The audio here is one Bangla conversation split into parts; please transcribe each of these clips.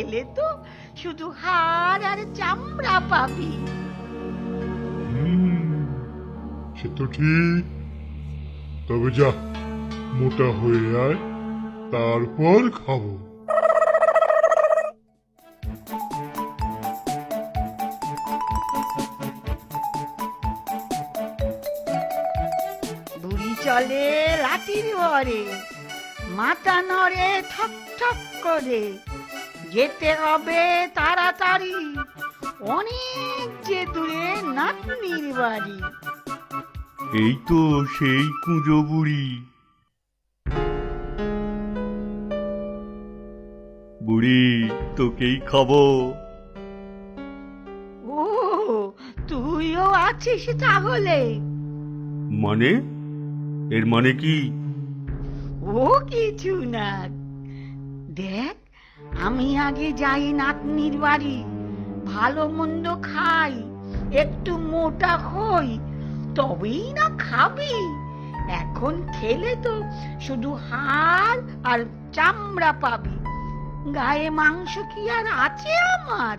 এলে তো শুধু হাড় আর চামড়া পাবি। সে তো ঠিক। তবে যা, মোটা হয়ে আয়, তারপর খাবো। বুড়ি চলে লাঠির ভরে, মাথা নড়ে ঠক ঠক করে। যেতে হবে তাড়াতাড়ি, অনেক যে দূরে নাতনির বাড়ি। এই তো সেই কুঁজো বুড়ি। বুড়ি, তোকেই খাবো। ও, তুইও আছিস তাহলে? মানে? এর মানে কি? ও কিছু না। দেখ, আমি আগে যাই নাতনির বাড়ি, ভালো মন্দ খাই, একটু মোটা হই, তবেই না খাবি। এখন খেলে তো শুধু হাড় আর চামড়া পাবি, গায়ে মাংস কি আর আছে আমার?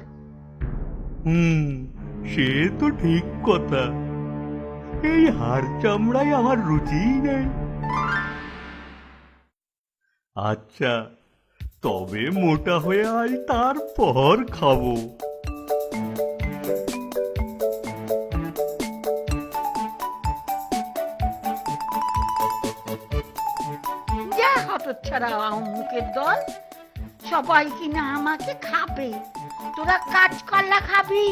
সে তো ঠিক কথা। এই হাড় চামড়ায় আমার রুচিই নেই। আচ্ছা, তবে মোটা হয়ে আয়, তারপর খাবো। যা হতচ্ছাড়া মুখের দল, সবাই কিনা আমাকে খাবে, তোরা কাঁচকলা খাবি?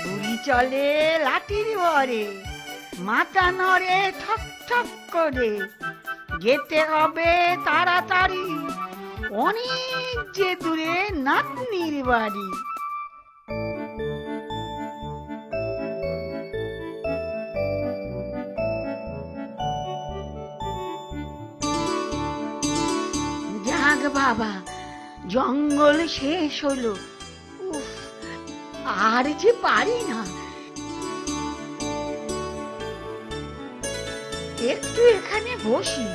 বুড়ি চলে লাঠির ভরে, মাথা নড়ে ঠক ঠক করে। যেতে হবে তাড়াতাড়ি, অনেক যে দূরে নাতনির বাড়ি। যাক বাবা, জঙ্গল শেষ হলো। উফ, আর যে পারি না। একটু এখানে বসি।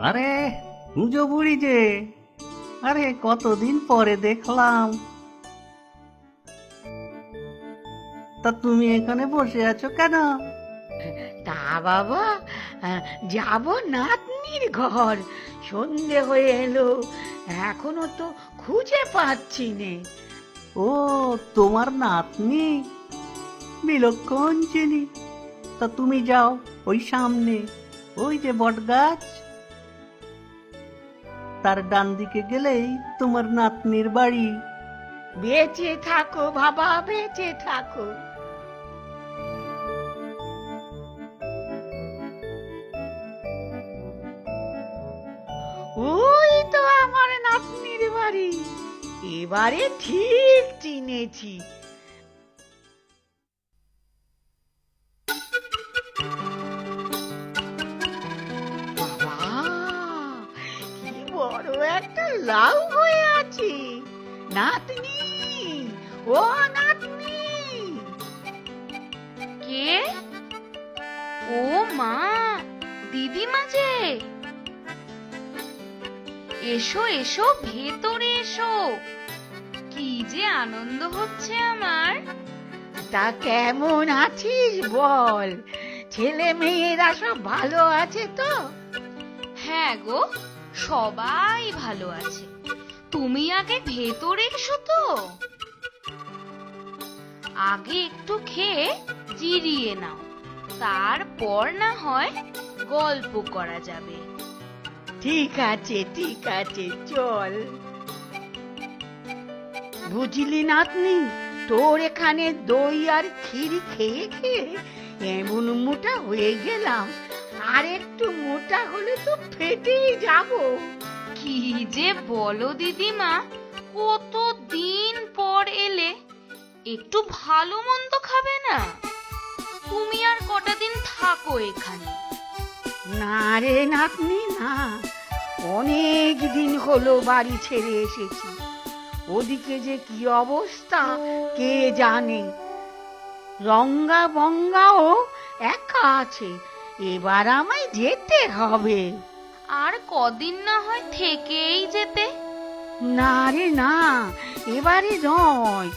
আরে কুঁজো বুড়ি যে, আরে কতদিন পরে দেখলাম। তা তুমি এখানে বসে আছো কেন? তা বাবা, যাব নাতনির ঘর, সন্ধে হয়ে এলো, এখনো তো খুঁজে পাচ্ছি নে। ও, তোমার নাতনি বিলক্ষণ চিনি। তা তুমি যাও ওই সামনে, ওই যে বট গাছ, তার ডান দিকে গেলেই তোমার নাতনির বাড়ি। বেঁচে থাকো বাবা, বেঁচে থাকো। ওই তো আমার নাতনির বাড়ি, এবারে ঠিক চিনেছি। বাবা, কি বড় একটা লাউ হয়ে আছে! নাতনি, ও নাতনি! কে? ও মা, দিদিমা যে। এসো এসো, ভেতরে এসো। কি যে আনন্দ হচ্ছে আমার। তা কেমন আছিস বল? ছেলে মেয়েরা সব ভালো আছে তো? হ্যাঁ গো, সবাই ভালো আছে। তুমি আগে ভেতরে এসো তো। আগে একটু খেয়ে জিরিয়ে নাও, তারপর না হয় গল্প করা যাবে। ঠিক আছে, ঠিক আছে, চল। বুঝলি নাতনি, তোর এখানে দই আর ক্ষীর খেয়ে খেয়ে এমন মোটা হয়ে গেলাম, আর একটু মোটা হলে তো ফেটেই যাব। কি যে বলো দিদিমা, কত দিন পর এলে, একটু ভালো মন্দ খাবে না? তুমি আর কটা দিন থাকো এখানে। না রে নাতনি না, অনেক দিন হলো বাড়ি ছেড়ে এসেছি। ওদিকে যে কি অবস্থা কে জানে। রঙ্গা বঙ্গাও একা আছে, এবার আমায় যেতে হবে। আর কদিন না হয় থেকেই যেতে। না রে না, এবারে নয়,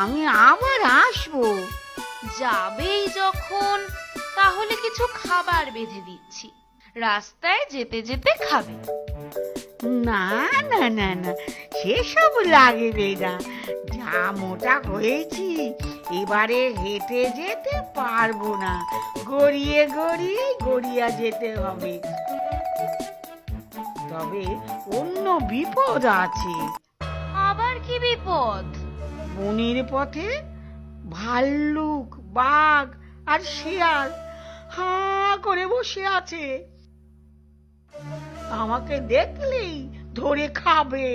আমি আবার আসবো। যাবেই যখন, তাহলে কিছু খাবার বেঁধে দিচ্ছি, রাস্তায় যেতে যেতে খাবে। না না না না, সেসব লাগবে না। যা মোটা হয়েছি, এবারে হেঁটে যেতে পারবো না, গড়িয়ে গড়িয়ে গড়িয়া যেতে হবে। তবে অন্য বিপদ আছে। আবার কি বিপদ? বনের পথে ভাল্লুক, বাঘ আর শিয়াল হাঁ করে বসে আছে, আমাকে দেখলেই ধরে খাবে।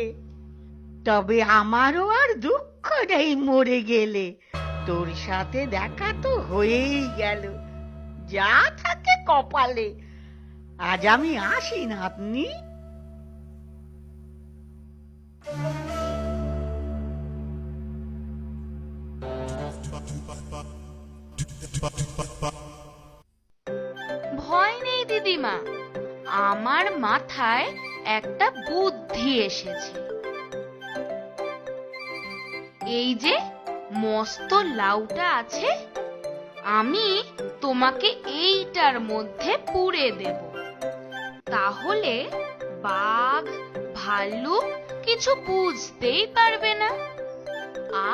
তবে আমারও আর দুঃখ নেই মরে গেলে, তোর সাথে দেখা তো হয়েই গেল, যা থাকে কপালে। আজ আমি আসি নাতনি। ভয় নেই দিদিমা, আমার মাথায় একটা বুদ্ধি এসেছে। এই যে মস্ত লাউটা আছে, আমি তোমাকে এইটার মধ্যে পুরে দেব, তাহলে বাঘ ভাল্লুক কিছু বুঝতেই পারবে না,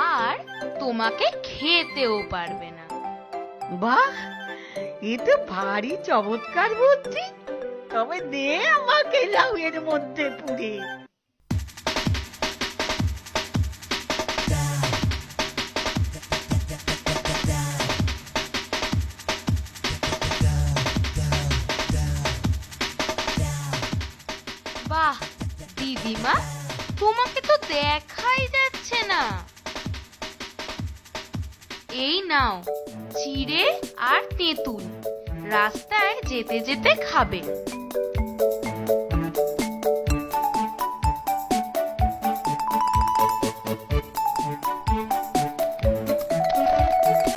আর তোমাকে খেতেও পারবে না। বাহ, এ তো ভারী চমৎকার বুদ্ধি। তবে দে আমাকে লাউয়ের মধ্যে পুরে। বাহ দিদিমা, তোমাকে তো দেখাই যাচ্ছে না। এই নাও চিড়ে আর তেঁতুল, রাস্তায় যেতে যেতে খাবে।